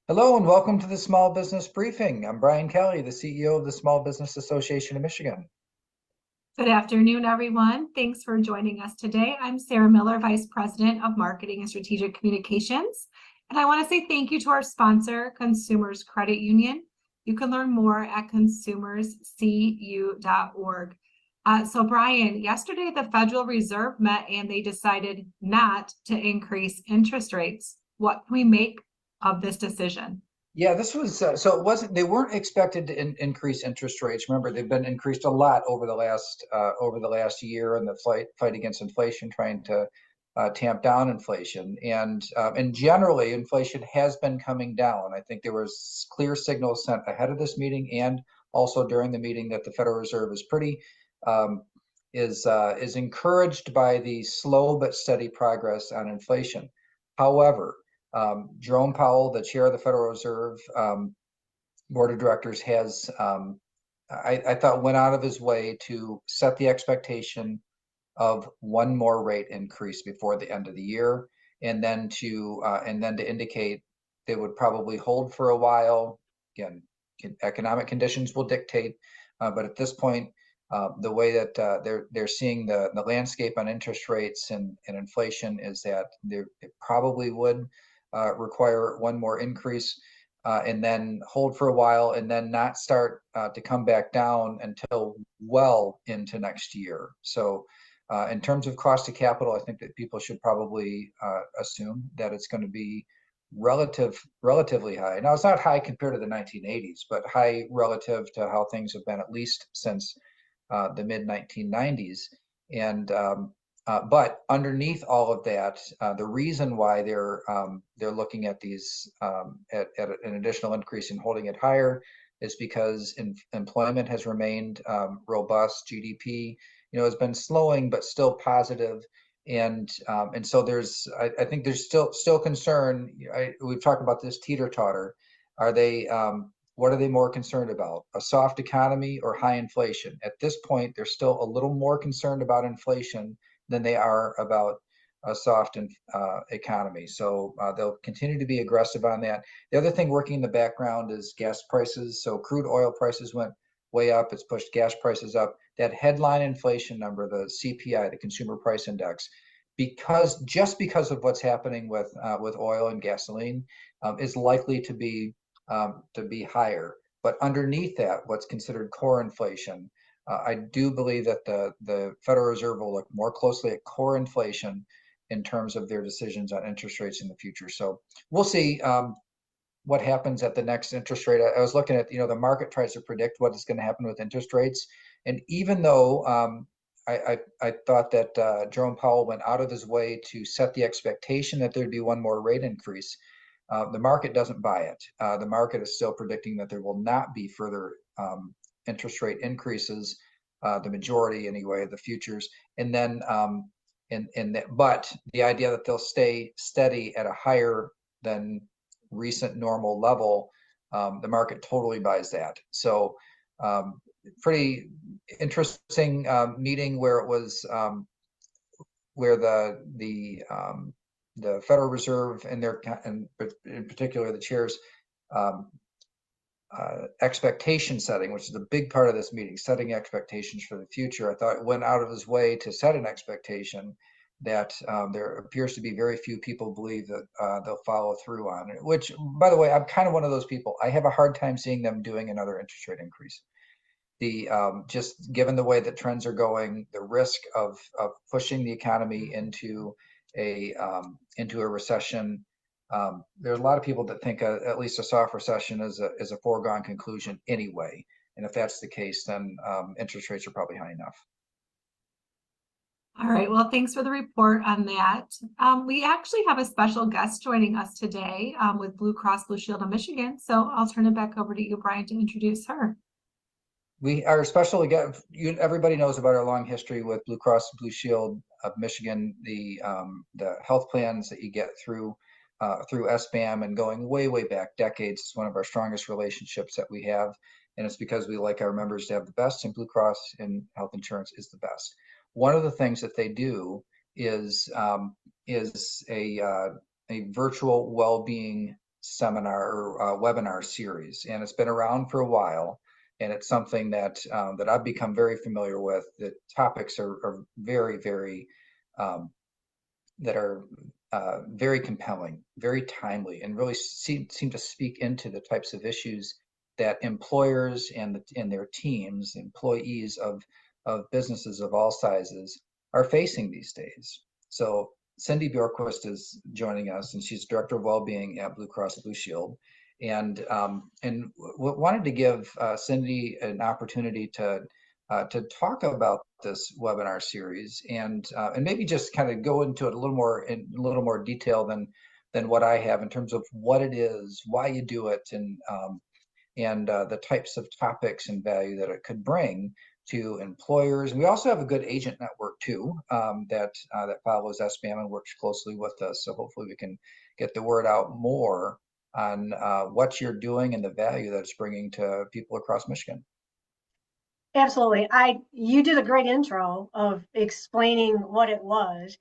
Hello and welcome to the Small Business Briefing. I'm Brian Kelly, the CEO of the Small Business Association of Michigan. Good afternoon, everyone. Thanks for joining us today. I'm Sarah Miller, Vice President of Marketing and Strategic Communications. And I want to say thank you to our sponsor, Consumers Credit Union. You can learn more at consumerscu.org. So Brian, yesterday the Federal Reserve met and they decided not to increase interest rates. What can we make of this decision? Yeah, this was so it wasn't. They weren't expected to increase interest rates. Remember, they've been increased a lot over the last year in the fight against inflation, trying to tamp down inflation. And generally, inflation has been coming down. I think there was clear signals sent ahead of this meeting and also during the meeting that the Federal Reserve is pretty is encouraged by the slow but steady progress on inflation. However, Jerome Powell, the chair of the Federal Reserve Board of Directors, I thought, went out of his way to set the expectation of one more rate increase before the end of the year, and then to indicate they would probably hold for a while. Again, economic conditions will dictate, but at this point, the way that they're seeing the landscape on interest rates and inflation is that it probably would require one more increase, and then hold for a while, and then not start to come back down until well into next year. So in terms of cost of capital, I think that people should probably assume that it's going to be relatively high. Now, it's not high compared to the 1980s, but high relative to how things have been at least since the mid 1990s. And but underneath all of that, the reason why they're looking at these at an additional increase and holding it higher is because employment has remained robust. GDP, has been slowing but still positive, and so I think there's still concern. We've talked about this teeter-totter. Are they what are they more concerned about? A soft economy or high inflation? At this point, they're still a little more concerned about inflation than they are about a soft economy. So they'll continue to be aggressive on that. The other thing working in the background is gas prices. So crude oil prices went way up. It's pushed gas prices up. That headline inflation number, the CPI, the Consumer Price Index, because of what's happening with oil and gasoline, is likely to be higher. But underneath that, what's considered core inflation, I do believe that the Federal Reserve will look more closely at core inflation in terms of their decisions on interest rates in the future. So we'll see what happens at the next interest rate. I was looking at, the market tries to predict what is going to happen with interest rates. And even though I thought that Jerome Powell went out of his way to set the expectation that there'd be one more rate increase, the market doesn't buy it. The market is still predicting that there will not be further interest rate increases, the majority anyway, the futures. And then, but the idea that they'll stay steady at a higher than recent normal level, the market totally buys that. So pretty interesting meeting where it was where the Federal Reserve and in particular the chair's expectation setting, which is a big part of this meeting, setting expectations for the future. I thought it went out of his way to set an expectation that there appears to be very few people believe that they'll follow through on it, which, by the way, I'm kind of one of those people. I have a hard time seeing them doing another interest rate increase. Just given the way that trends are going, the risk of pushing the economy into a recession. There's a lot of people that think at least a soft recession is a foregone conclusion anyway. And if that's the case, then interest rates are probably high enough. All right, well, thanks for the report on that. We actually have a special guest joining us today with Blue Cross Blue Shield of Michigan. So I'll turn it back over to you, Brian, to introduce her. We are special again. Everybody knows about our long history with Blue Cross Blue Shield of Michigan, the health plans that you get through SBAM, and going way back decades. It's one of our strongest relationships that we have, and it's because we like our members to have the best, and Blue Cross in health insurance is the best. One of the things that they do is a virtual well-being seminar or webinar series, and it's been around for a while. And it's something that that I've become very familiar with. The topics are very, very that are very compelling, very timely, and really seem to speak into the types of issues that employers and their teams, employees of businesses of all sizes are facing these days. So Cindy Bjorkquist is joining us, and she's Director of Wellbeing at Blue Cross Blue Shield. And wanted to give Cindy an opportunity to talk about this webinar series and maybe just kind of go into it a little more in a little more detail than what I have in terms of what it is, why you do it, and the types of topics and value that it could bring to employers. We also have a good agent network too that follows SBAM and works closely with us. So hopefully we can get the word out more on what you're doing and the value that it's bringing to people across Michigan. Absolutely. You did a great intro of explaining what it was.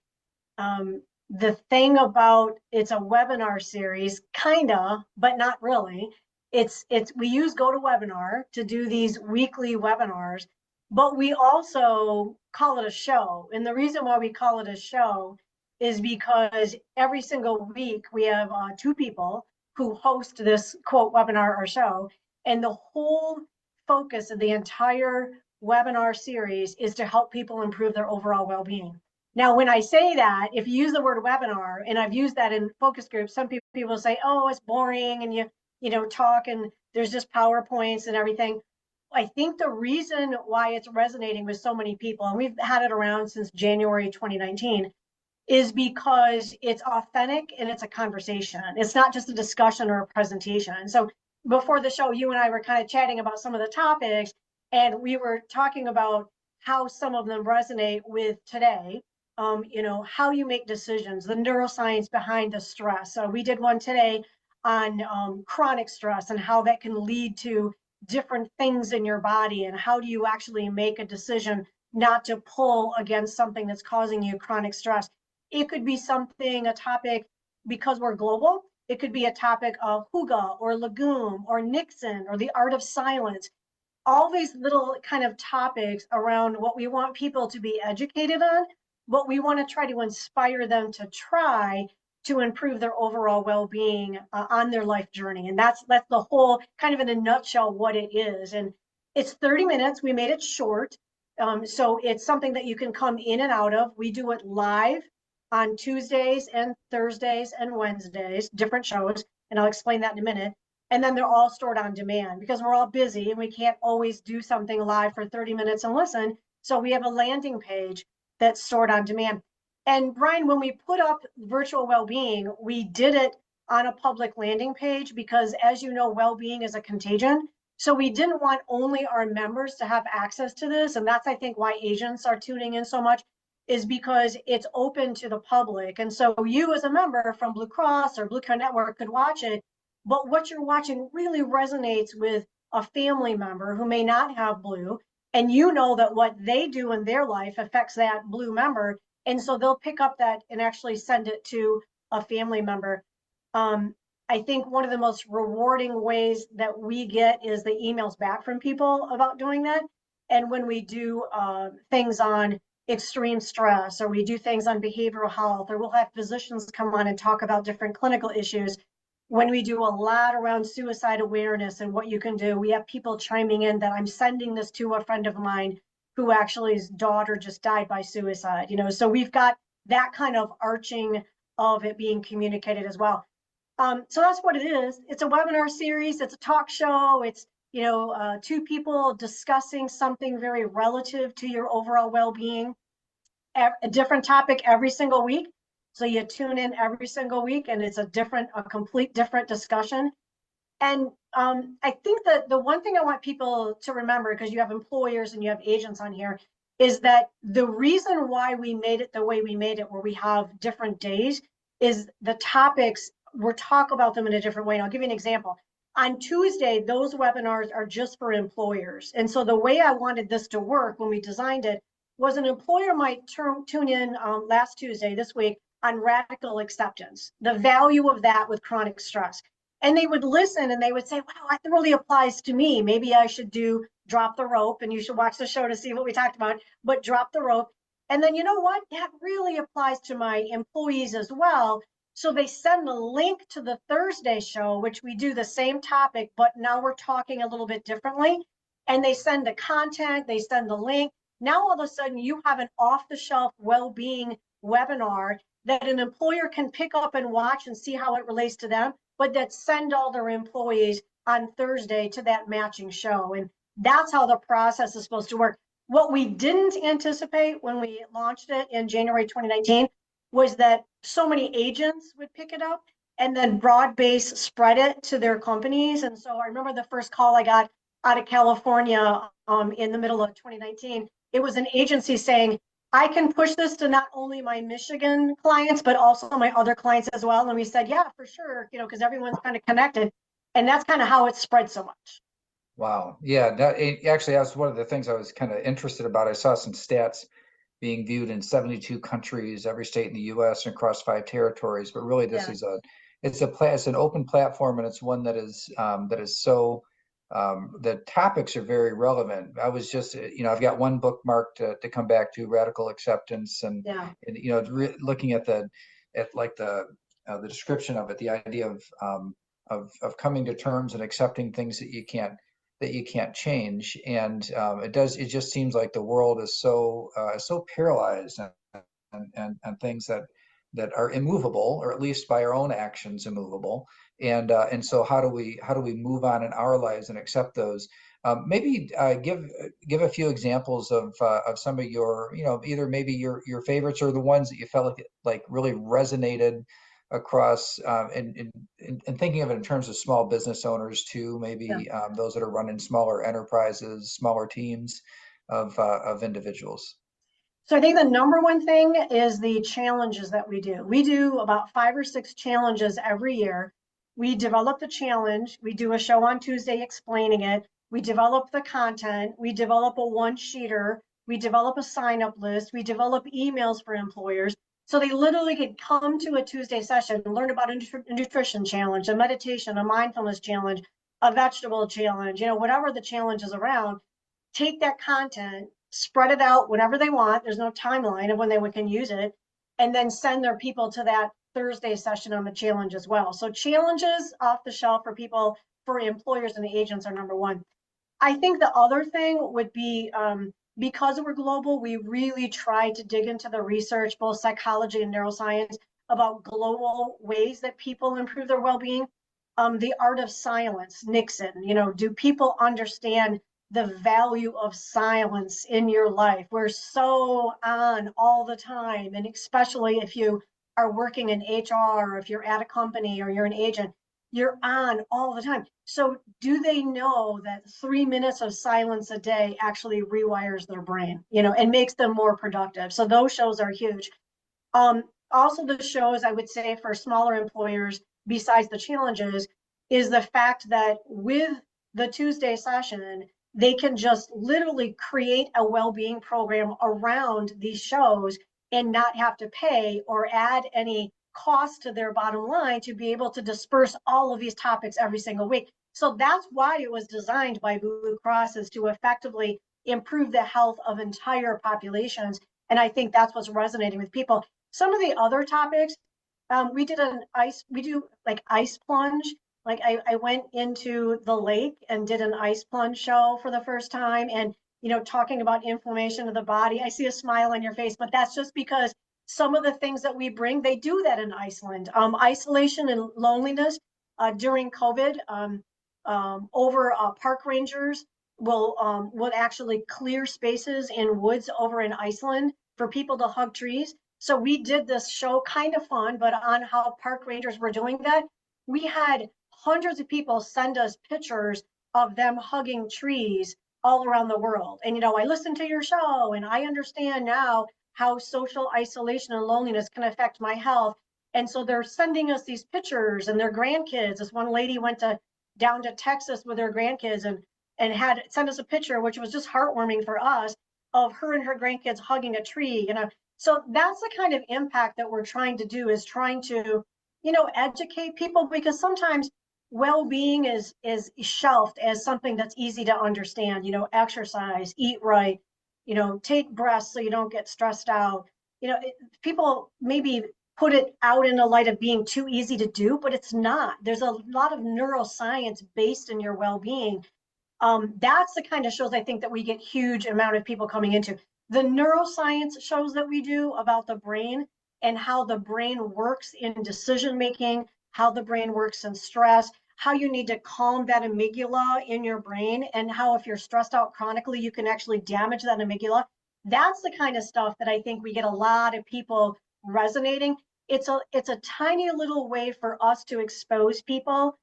The thing about it's a webinar series, kinda, but not really. We use GoToWebinar to do these weekly webinars, but we also call it a show. And the reason why we call it a show is because every single week we have two people who host this quote webinar or show, and the whole focus of the entire webinar series is to help people improve their overall well-being. Now, when I say that, if you use the word webinar, and I've used that in focus groups, some people say, oh, it's boring, and you talk and there's just PowerPoints and everything. I think the reason why it's resonating with so many people, and we've had it around since January 2019, is because it's authentic and it's a conversation. It's not just a discussion or a presentation. So before the show, you and I were kind of chatting about some of the topics, and we were talking about how some of them resonate with today. How you make decisions, the neuroscience behind the stress. So we did one today on chronic stress and how that can lead to different things in your body, and how do you actually make a decision not to pull against something that's causing you chronic stress. It could be a topic, because we're global, it could be a topic of hygge or legume or Nixon or the art of silence. All these little kind of topics around what we want people to be educated on, but we want to try to inspire them to try to improve their overall well-being on their life journey. And that's the whole, kind of in a nutshell, what it is. And it's 30 minutes. We made it short. So it's something that you can come in and out of. We do it live on Tuesdays and Thursdays and Wednesdays, different shows. And I'll explain that in a minute. And then they're all stored on demand because we're all busy and we can't always do something live for 30 minutes and listen. So we have a landing page that's stored on demand. And Brian, when we put up virtual well-being, we did it on a public landing page because, as you know, well-being is a contagion. So we didn't want only our members to have access to this. And that's, I think, why agents are tuning in so much, is because it's open to the public. And so you as a member from Blue Cross or Blue Cross Network could watch it, but what you're watching really resonates with a family member who may not have Blue, and you know that what they do in their life affects that Blue member. And so they'll pick up that and actually send it to a family member. I think one of the most rewarding ways that we get is the emails back from people about doing that. And when we do things on extreme stress, or we do things on behavioral health, or we'll have physicians come on and talk about different clinical issues. When we do a lot around suicide awareness and what you can do, we have people chiming in that I'm sending this to a friend of mine who actually his daughter just died by suicide. So we've got that kind of arching of it being communicated as well. So that's what it is. It's a webinar series. It's a talk show. It's two people discussing something very relative to your overall well-being, a different topic every single week. So you tune in every single week, and it's a complete different discussion. And I think that the one thing I want people to remember, because you have employers and you have agents on here, is that the reason why we made it the way we made it, where we have different days, is the topics, we'll talk about them in a different way. And I'll give you an example. On Tuesday, those webinars are just for employers. And so the way I wanted this to work when we designed it was an employer might tune in last Tuesday, this week, on radical acceptance, the value of that with chronic stress. And they would listen and they would say, wow, that really applies to me. Maybe I should do drop the rope, and you should watch the show to see what we talked about, but drop the rope. And then, you know what? That really applies to my employees as well. So they send a link to the Thursday show, which we do the same topic, but now we're talking a little bit differently. And they send the content, they send the link. Now all of a sudden you have an off-the-shelf well-being webinar that an employer can pick up and watch and see how it relates to them, but that send all their employees on Thursday to that matching show. And that's how the process is supposed to work. What we didn't anticipate when we launched it in January 2019 was that so many agents would pick it up and then broad base spread it to their companies. And so I remember the first call I got out of California in the middle of 2019. It was an agency saying, I can push this to not only my Michigan clients, but also my other clients as well. And we said, yeah, for sure, because everyone's kind of connected. And that's kind of how it spread so much. Wow. Yeah, actually, that's one of the things I was kind of interested about. I saw some stats being viewed in 72 countries, every state in the US and across 5 territories. But really, this is it's an open platform, and it's one that is so the topics are very relevant. I was just, I've got one bookmark to come back to, radical acceptance, and looking at the description of it, the idea of coming to terms and accepting things that you can't change. And it just seems like the world is so paralyzed and things that are immovable, or at least by our own actions immovable. And so how do we move on in our lives and accept those? Maybe give a few examples of some of your, either maybe your favorites or the ones that you felt like really resonated across, and thinking of it in terms of small business owners too, maybe those that are running smaller enterprises, smaller teams of individuals. So I think the number one thing is the challenges that we do. We do about 5 or 6 challenges every year. We develop the challenge. We do a show on Tuesday explaining it. We develop the content. We develop a one-sheeter. We develop a sign-up list. We develop emails for employers. So they literally could come to a Tuesday session and learn about a nutrition challenge, a meditation, a mindfulness challenge, a vegetable challenge, whatever the challenge is around. Take that content, spread it out whenever they want. There's no timeline of when they can use it, and then send their people to that Thursday session on the challenge as well. So challenges off the shelf for people, for employers and agents are number one. I think the other thing would be, because we're global, we really try to dig into the research, both psychology and neuroscience, about global ways that people improve their well-being. The art of silence, Nixon, do people understand the value of silence in your life? We're so on all the time. And especially if you are working in HR, or if you're at a company or you're an agent, you're on all the time. So do they know that 3 minutes of silence a day actually rewires their brain, and makes them more productive? So those shows are huge. Also the shows, I would say, for smaller employers, besides the challenges, is the fact that with the Tuesday session, they can just literally create a well-being program around these shows and not have to pay or add any cost to their bottom line to be able to disperse all of these topics every single week. So that's why it was designed by Blue Cross, is to effectively improve the health of entire populations. And I think that's what's resonating with people. Some of the other topics, we do like ice plunge. Like I went into the lake and did an ice plunge show for the first time, and talking about inflammation of the body. I see a smile on your face, but that's just because some of the things that we bring, they do that in Iceland. Isolation and loneliness during COVID, park rangers will actually clear spaces in woods over in Iceland for people to hug trees. So we did this show, kind of fun, but on how park rangers were doing that. We had hundreds of people send us pictures of them hugging trees all around the world. And, I listened to your show and I understand now how social isolation and loneliness can affect my health. And so they're sending us these pictures, and their grandkids. This one lady went down to Texas with her grandkids and had sent us a picture, which was just heartwarming for us, of her and her grandkids hugging a tree. So that's the kind of impact that we're trying to do, is trying to educate people, because sometimes well-being is shelved as something that's easy to understand, exercise, eat right, take breaths so you don't get stressed out. People maybe put it out in the light of being too easy to do, but it's not. There's a lot of neuroscience based in your well-being. That's the kind of shows I think that we get huge amount of people coming into. The neuroscience shows that we do about the brain and how the brain works in decision making, how the brain works in stress, how you need to calm that amygdala in your brain, and how if you're stressed out chronically, you can actually damage that amygdala. That's the kind of stuff that I think we get a lot of people resonating. It's a tiny little way for us to expose people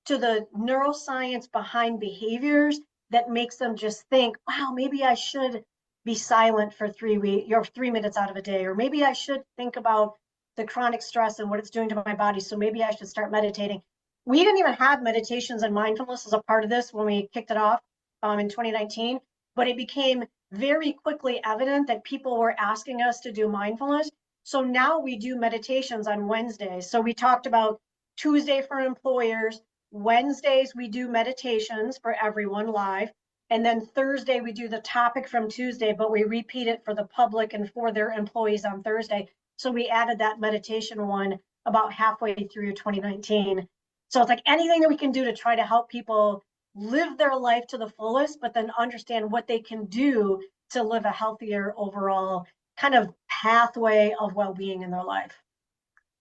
to the neuroscience behind behaviors that makes them just think, wow, maybe I should be silent for 3 weeks or 3 minutes out of a day, or maybe I should think about the chronic stress and what it's doing to my body. So maybe I should start meditating. We didn't even have meditations and mindfulness as a part of this when we kicked it off in 2019, but it became very quickly evident that people were asking us to do mindfulness. So now we do meditations on Wednesdays. So we talked about Tuesday for employers, Wednesdays we do meditations for everyone live, and then Thursday we do the topic from Tuesday, but we repeat it for the public and for their employees on Thursday. So we added that meditation one about halfway through 2019. So it's like anything that we can do to try to help people live their life to the fullest, but then understand what they can do to live a healthier overall kind of pathway of well-being in their life.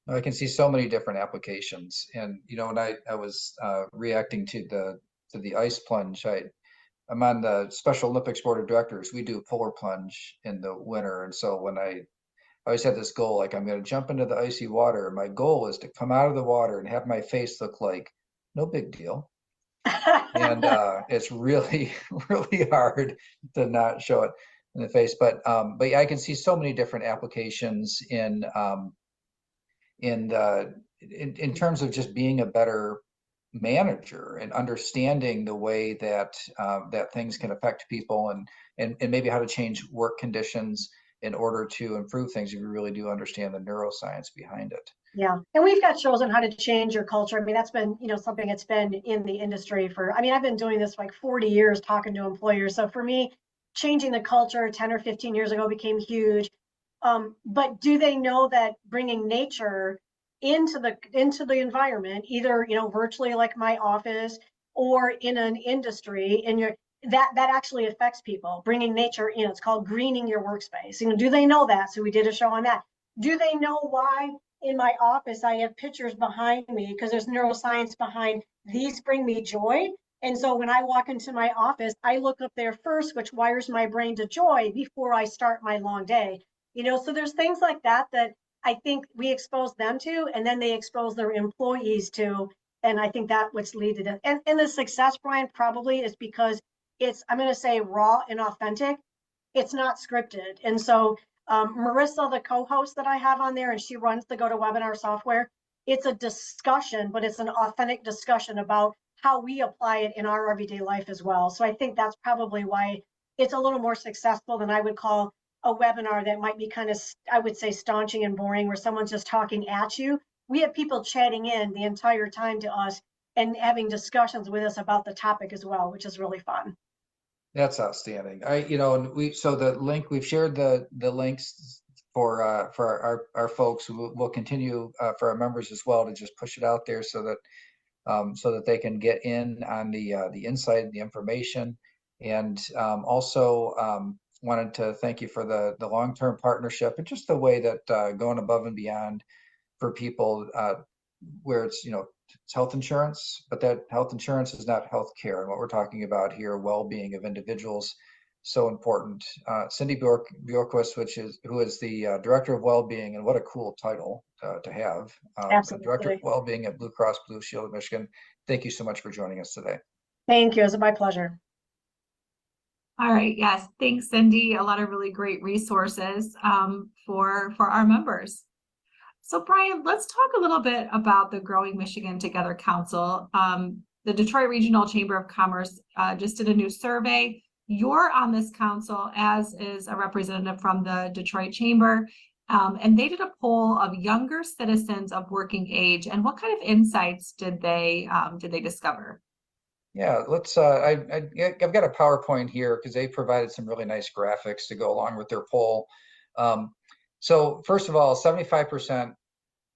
I can see so many different applications, and when I was reacting to the ice plunge, I'm on the Special Olympics Board of Directors. We do polar plunge in the winter, and so when I always had this goal, like I'm going to jump into the icy water. My goal is to come out of the water and have my face look like no big deal, and it's really really hard to not show it in the face. But yeah, I can see so many different applications in terms of just being a better manager and understanding the way that that things can affect people, and maybe how to change work conditions in order to improve things if you really do understand the neuroscience behind it. Yeah, and we've got shows on how to change your culture. I mean, that's been, something that's been in the industry for, I've been doing this like 40 years talking to employers. So for me, changing the culture 10 or 15 years ago became huge. But do they know that bringing nature into the environment, either, virtually like my office or in an industry, that actually affects people, bringing nature in. It's called greening your workspace. Do they know that? So we did a show on that. Do they know why in my office I have pictures behind me? Because there's neuroscience behind these bring me joy. And so when I walk into my office, I look up there first, which wires my brain to joy before I start my long day. So there's things like that I think we expose them to, and then they expose their employees to. And I think that what's leading it. And the success, Brian, probably is because it's, I'm going to say, raw and authentic. It's not scripted. And so Marissa, the co-host that I have on there, and she runs the GoToWebinar software, it's a discussion, but it's an authentic discussion about how we apply it in our everyday life as well. So I think that's probably why it's a little more successful than I would call a webinar that might be kind of, I would say, staunching and boring, where someone's just talking at you. We have people chatting in the entire time to us and having discussions with us about the topic as well, which is really fun. That's outstanding. And so the link, we've shared the links for our folks. We'll continue for our members as well to just push it out there so that they can get in on the insight, the information, and also wanted to thank you for the long-term partnership and just the way that going above and beyond for people where it's it's health insurance, but that health insurance is not health care. And what we're talking about here, well-being of individuals, so important. Cindy Bjorkquist, who is the Director of Wellbeing, and what a cool title to have. Director of Wellbeing at Blue Cross Blue Shield of Michigan. Thank you so much for joining us today. Thank you. It was my pleasure. All right. Yes. Thanks, Cindy. A lot of really great resources for our members. So Brian, let's talk a little bit about the Growing Michigan Together Council. The Detroit Regional Chamber of Commerce just did a new survey. You're on this council, as is a representative from the Detroit Chamber. And they did a poll of younger citizens of working age. And what kind of insights did they discover? Yeah, let's. I've got a PowerPoint here because they provided some really nice graphics to go along with their poll. Um, so first of all, 75%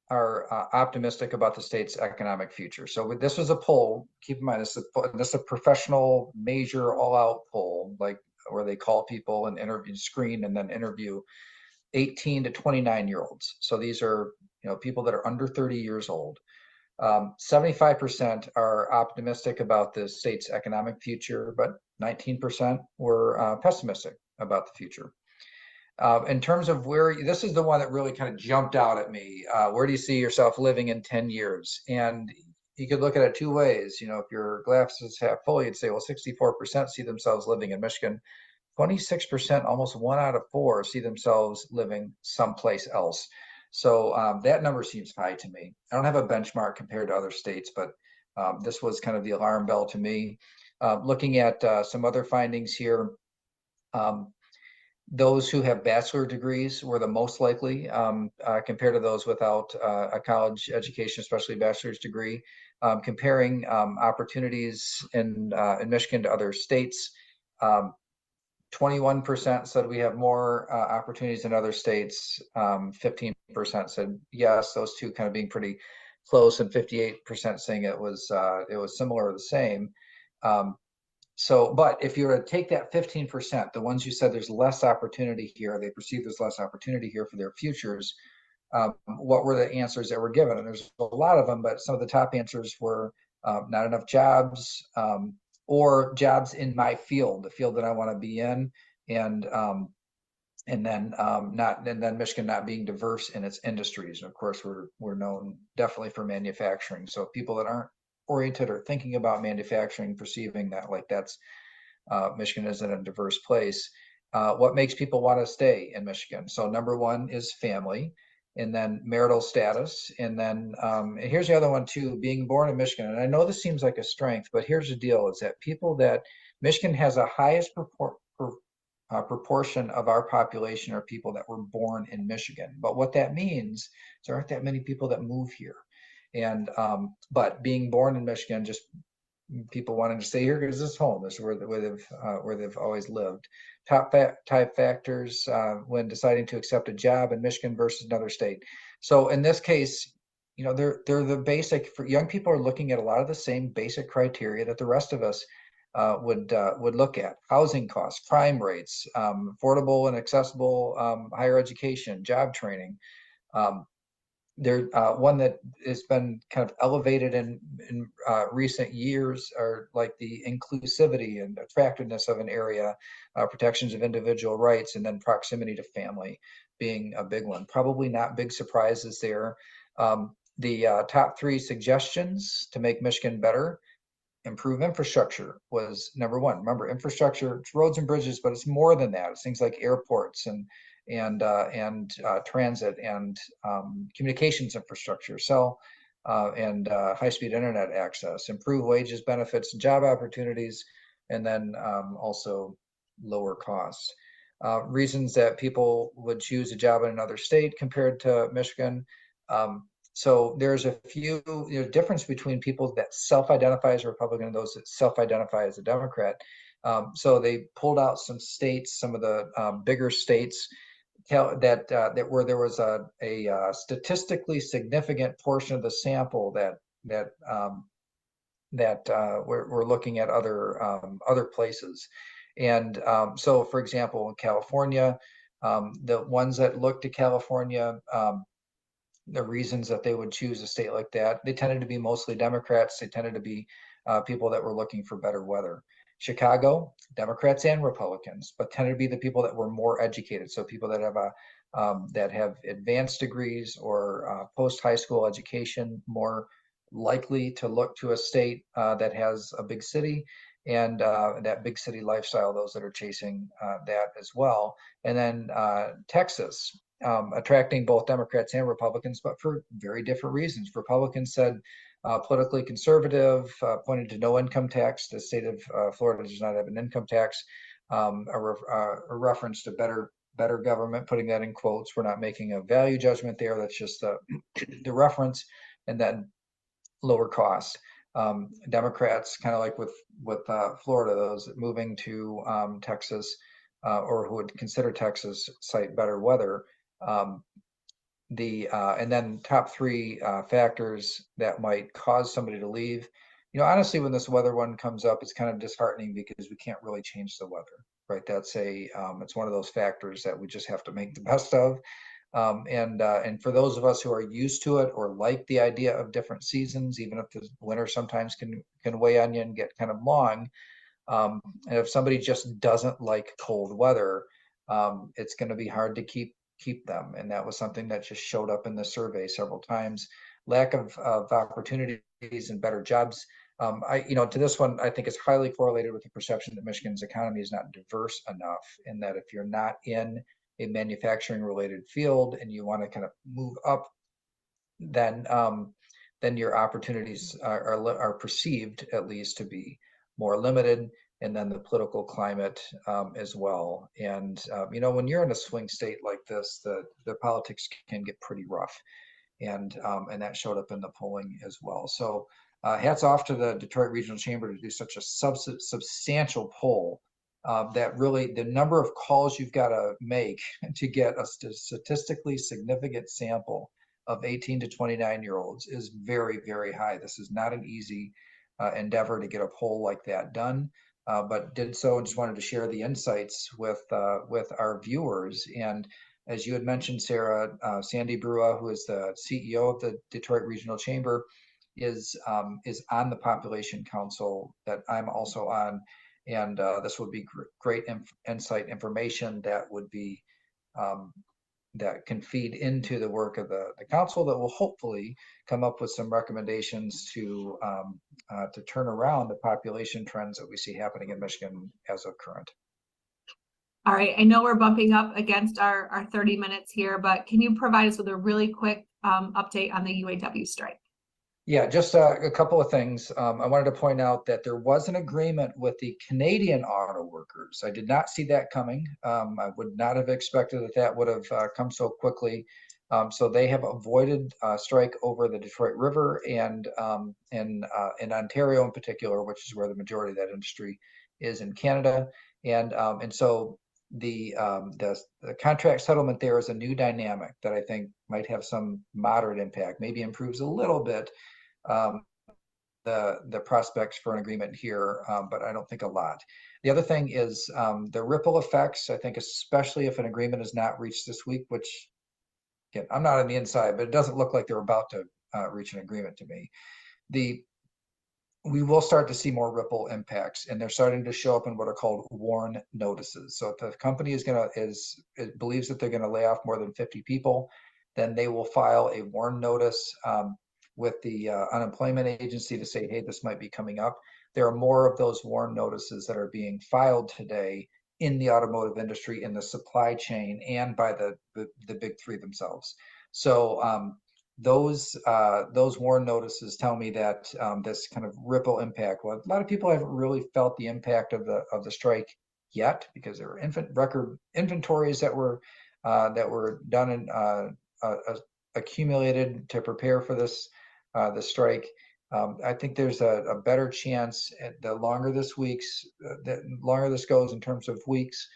are optimistic about the state's economic future. So this was a poll. Keep in mind, this is a professional, major, all-out poll, like where they call people and interview, screen, and then interview 18 to 29-year-olds. So these are people that are under 30 years old. 75% are optimistic about the state's economic future, but 19% were pessimistic about the future. In terms of this is the one that really kind of jumped out at me. Where do you see yourself living in 10 years? And you could look at it two ways. If your glass is half full, you'd say, well, 64% see themselves living in Michigan. 26%, almost 1 out of 4, see themselves living someplace else. So that number seems high to me. I don't have a benchmark compared to other states, but this was kind of the alarm bell to me. Looking at some other findings here, those who have bachelor degrees were the most likely compared to those without a college education, especially a bachelor's degree. Comparing opportunities in Michigan to other states, 21% said we have more opportunities in other states. 15% said yes, those two kind of being pretty close, and 58% saying it was similar or the same. But if you were to take that 15%, the ones who said there's less opportunity here, they perceive there's less opportunity here for their futures, what were the answers that were given? And there's a lot of them, but some of the top answers were not enough jobs, or jobs in my field, the field that I want to be in, and then Michigan not being diverse in its industries. And of course, we're known definitely for manufacturing. So people that aren't oriented or thinking about manufacturing, perceiving that like that's Michigan isn't a diverse place. What makes people want to stay in Michigan? So number one is family, and then marital status, and then and here's the other one too, being born in Michigan. And I know this seems like a strength, but here's the deal: is that Michigan has the highest proportion of our population are people that were born in Michigan. But what that means is there aren't that many people that move here. And but being born in Michigan, just people wanting to stay here because this is home. This is where they've always lived. Type factors when deciding to accept a job in Michigan versus another state. So in this case, they're the basic. For young people are looking at a lot of the same basic criteria that the rest of us would look at: housing costs, crime rates, affordable and accessible higher education, job training. There one that has been kind of elevated in recent years are like the inclusivity and attractiveness of an area, protections of individual rights, and then proximity to family being a big one. Probably not big surprises there. The top 3 suggestions to make Michigan better: improve infrastructure was number one. Remember, infrastructure, it's roads and bridges, but it's more than that. It's things like airports and transit and communications infrastructure, and high-speed internet access. Improve wages, benefits, and job opportunities, and then also lower costs. Reasons that people would choose a job in another state compared to Michigan. So there's a few difference between people that self-identify as a Republican and those that self-identify as a Democrat. So they pulled out some states, some of the bigger states that where there was a statistically significant portion of the sample that we're looking at other places. And so, for example, in California, the ones that looked to California, the reasons that they would choose a state like that, they tended to be mostly Democrats. They tended to be people that were looking for better weather. Chicago, Democrats and Republicans, but tended to be the people that were more educated. So people that have advanced degrees or post high school education, more likely to look to a state that has a big city and that big city lifestyle. Those that are chasing that as well. And then Texas, attracting both Democrats and Republicans, but for very different reasons. Republicans said politically conservative, pointed to no income tax. The state of Florida does not have an income tax. A reference to better better government, putting that in quotes. We're not making a value judgment there. That's just the reference, and then lower costs. Democrats, kind of like with Florida, those moving to Texas or who would consider Texas, cite better weather. And then top three factors that might cause somebody to leave. Honestly, when this weather one comes up, it's kind of disheartening because we can't really change the weather, right? That's it's one of those factors that we just have to make the best of. And for those of us who are used to it or like the idea of different seasons, even if the winter sometimes can weigh on you and get kind of long, and if somebody just doesn't like cold weather, it's going to be hard to keep them. And that was something that just showed up in the survey several times. Lack of opportunities and better jobs. To this one, I think it's highly correlated with the perception that Michigan's economy is not diverse enough, and that if you're not in a manufacturing related field and you want to kind of move up, then your opportunities are perceived at least to be more limited. And then the political climate as well. And when you're in a swing state like this, the politics can get pretty rough, and that showed up in the polling as well. So hats off to the Detroit Regional Chamber to do such a substantial poll. That really, the number of calls you've got to make to get a statistically significant sample of 18 to 29-year-olds is very, very high. This is not an easy endeavor to get a poll like that done. But did so and just wanted to share the insights with our viewers. And as you had mentioned, Sarah, Sandy Brua, who is the CEO of the Detroit Regional Chamber, is on the Population Council that I'm also on. And this would be great insight information that would be that can feed into the work of the council that will hopefully come up with some recommendations to turn around the population trends that we see happening in Michigan as of current. All right, I know we're bumping up against our 30 minutes here, but can you provide us with a really quick update on the UAW strike? Yeah, just a couple of things. I wanted to point out that there was an agreement with the Canadian auto workers. I did not see that coming. I would not have expected that would have come so quickly. So they have avoided strike over the Detroit River and in Ontario in particular, which is where the majority of that industry is in Canada. And so the contract settlement there is a new dynamic that I think might have some moderate impact, maybe improves a little bit the prospects for an agreement here, but I don't think a lot. The other thing is the ripple effects. I think especially if an agreement is not reached this week, which again, I'm not on the inside, but it doesn't look like they're about to reach an agreement to me. We will start to see more ripple impacts, and they're starting to show up in what are called warn notices. So if the company believes that they're going to lay off more than 50 people, then they will file a warn notice with the unemployment agency to say, hey, this might be coming up. There are more of those warn notices that are being filed today in the automotive industry, in the supply chain, and by the big three themselves. So those warn notices tell me that this kind of ripple impact. Well, a lot of people haven't really felt the impact of the strike yet, because there were record inventories that were done and accumulated to prepare for the strike. I think there's a better chance the longer this goes in terms of weeks,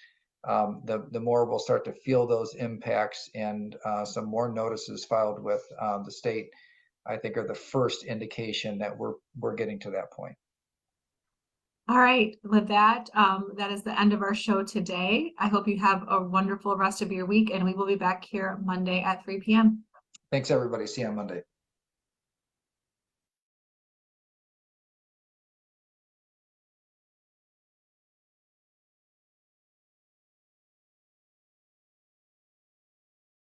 the more we'll start to feel those impacts, and some more notices filed with the state, I think, are the first indication that we're getting to that point. All right, with that, that is the end of our show today. I hope you have a wonderful rest of your week, and we will be back here Monday at 3 p.m. Thanks, everybody. See you on Monday.